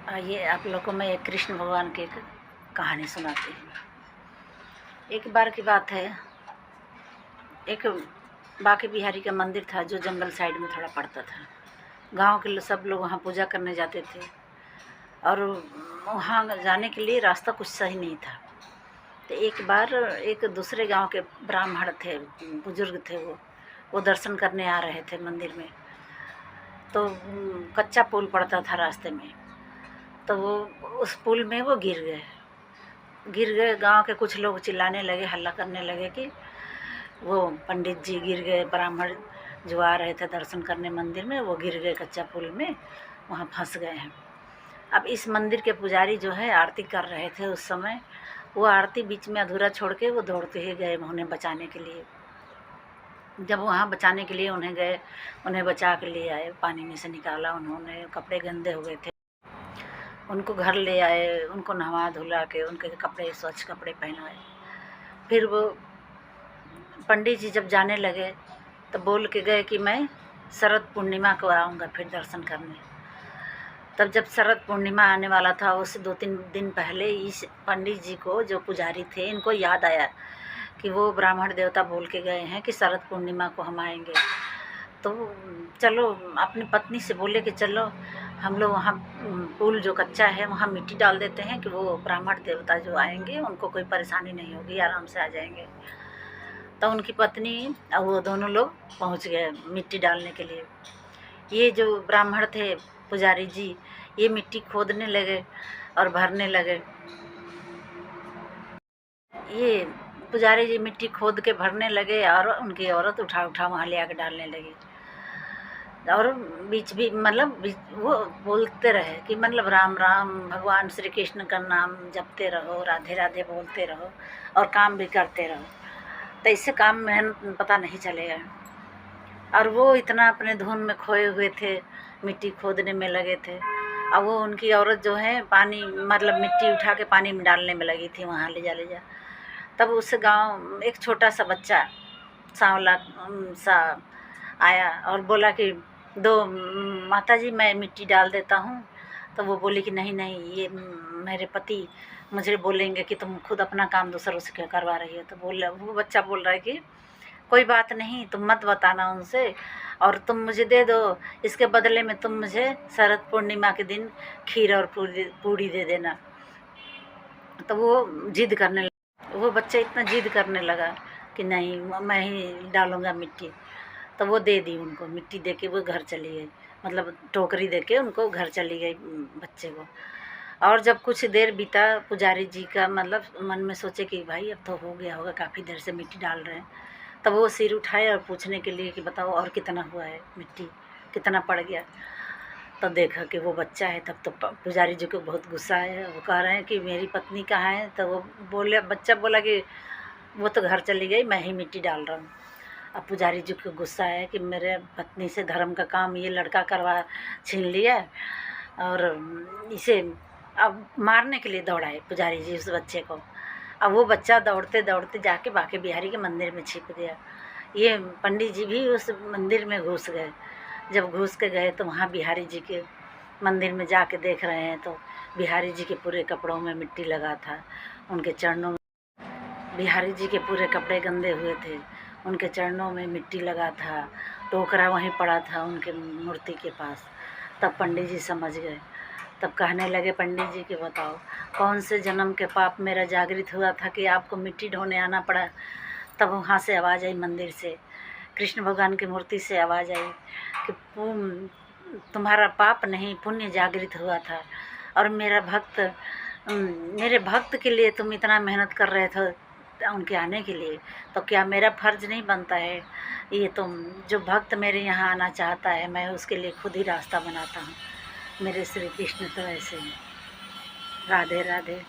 आइए आप लोगों को मैं एक कृष्ण भगवान की एक कहानी सुनाती हूँ। एक बार की बात है, एक बांके बिहारी का मंदिर था जो जंगल साइड में थोड़ा पड़ता था। गांव के सब लोग वहाँ पूजा करने जाते थे और वहाँ जाने के लिए रास्ता कुछ सही नहीं था। तो एक बार एक दूसरे गांव के ब्राह्मण थे, बुजुर्ग थे, वो दर्शन करने आ रहे थे मंदिर में। तो कच्चा पुल पड़ता था रास्ते में, तो वो उस पुल में वो गिर गए। गांव के कुछ लोग चिल्लाने लगे, हल्ला करने लगे कि वो पंडित जी गिर गए, ब्राह्मण जो आ रहे थे दर्शन करने मंदिर में वो गिर गए कच्चा पुल में, वहाँ फंस गए हैं। अब इस मंदिर के पुजारी जो है आरती कर रहे थे उस समय, वो आरती बीच में अधूरा छोड़ के वो दौड़ते ही गए उन्हें बचाने के लिए। जब वहाँ बचाने के लिए उन्हें गए, उन्हें बचा के ले आए, पानी में से निकाला उन्होंने, कपड़े गंदे हो गए थे, उनको घर ले आए, उनको नहवा धुला के उनके कपड़े स्वच्छ कपड़े पहनाए। फिर वो पंडित जी जब जाने लगे तो बोल के गए कि मैं शरद पूर्णिमा को आऊँगा फिर दर्शन करने। तब जब शरद पूर्णिमा आने वाला था, उससे 2-3 दिन पहले इस पंडित जी को, जो पुजारी थे, इनको याद आया कि वो ब्राह्मण देवता बोल के गए हैं कि शरद पूर्णिमा को हम आएंगे। तो चलो अपनी पत्नी से बोले कि चलो हम लोग वहाँ पुल जो कच्चा है वहाँ मिट्टी डाल देते हैं कि वो ब्राह्मण देवता जो आएंगे उनको कोई परेशानी नहीं होगी, आराम से आ जाएंगे। तो उनकी पत्नी और वो दोनों लोग पहुँच गए मिट्टी डालने के लिए। ये जो ब्राह्मण थे पुजारी जी, ये मिट्टी खोदने लगे और भरने लगे। ये पुजारी जी मिट्टी खोद के भरने लगे और उनकी औरत उठा वहाँ ले आकर डालने लगी। और बीच भी मतलब वो बोलते रहे कि मतलब राम राम, भगवान श्री कृष्ण का नाम जपते रहो, राधे राधे बोलते रहो और काम भी करते रहो, तो इससे काम मेहनत पता नहीं चलेगा। और वो इतना अपने धुन में खोए हुए थे, मिट्टी खोदने में लगे थे। और वो उनकी औरत जो है पानी मतलब मिट्टी उठा के पानी में डालने में लगी थी, वहाँ ले जा। तब उस गांव एक छोटा सा बच्चा सांवला सा आया और बोला कि दो माता जी मैं मिट्टी डाल देता हूँ। तो वो बोली कि नहीं नहीं, ये मेरे पति मुझे बोलेंगे कि तुम खुद अपना काम दूसरों से क्यों करवा रही हो। तो वो बच्चा बोल रहा है कि कोई बात नहीं, तुम मत बताना उनसे, और तुम मुझे दे दो, इसके बदले में तुम मुझे शरद पूर्णिमा के दिन खीर और पूड़ी दे देना। तो वो जिद करने लगा, वो बच्चा इतना जिद करने लगा कि नहीं मैं ही डालूँगा मिट्टी। तो वो दे दी उनको मिट्टी, दे के वो घर चली गई, मतलब टोकरी दे के उनको घर चली गई बच्चे को। और जब कुछ देर बीता, पुजारी जी का मतलब मन में सोचे कि भाई अब तो हो गया होगा, काफ़ी देर से मिट्टी डाल रहे हैं। तब वो सिर उठाए और पूछने के लिए कि बताओ और कितना हुआ है, मिट्टी कितना पड़ गया। तब देखा कि वो बच्चा है। तब तो पुजारी जी को बहुत गुस्सा आया। वो कह रहे हैं कि मेरी पत्नी कहाँ है। तो वो बच्चा बोला कि वो तो घर चली गई, मैं ही मिट्टी डाल रहा हूँ। अब पुजारी जी को गुस्सा आया कि मेरे पत्नी से धर्म का काम ये लड़का छीन लिया, और इसे अब मारने के लिए दौड़ाए पुजारी जी उस बच्चे को। अब वो बच्चा दौड़ते दौड़ते जाके बांके बिहारी के मंदिर में छिप गया। ये पंडित जी भी उस मंदिर में घुस गए। जब घुस के गए तो वहाँ बिहारी जी के मंदिर में जाके देख रहे हैं तो बिहारी जी के पूरे कपड़ों में मिट्टी लगा था, उनके चरणों में बिहारी जी के पूरे कपड़े गंदे हुए थे, उनके चरणों में मिट्टी लगा था, टोकरा वहीं पड़ा था उनके मूर्ति के पास। तब पंडित जी समझ गए। तब कहने लगे पंडित जी कि बताओ कौन से जन्म के पाप मेरा जागृत हुआ था कि आपको मिट्टी ढोने आना पड़ा। तब वहाँ से आवाज़ आई, मंदिर से कृष्ण भगवान की मूर्ति से आवाज़ आई कि तुम्हारा पाप नहीं पुण्य जागृत हुआ था, और मेरे भक्त के लिए तुम इतना मेहनत कर रहे थे उनके आने के लिए, तो क्या मेरा फ़र्ज़ नहीं बनता है ये तुम जो भक्त मेरे यहाँ आना चाहता है मैं उसके लिए खुद ही रास्ता बनाता हूँ। मेरे श्री कृष्ण तो ऐसे हैं। राधे राधे।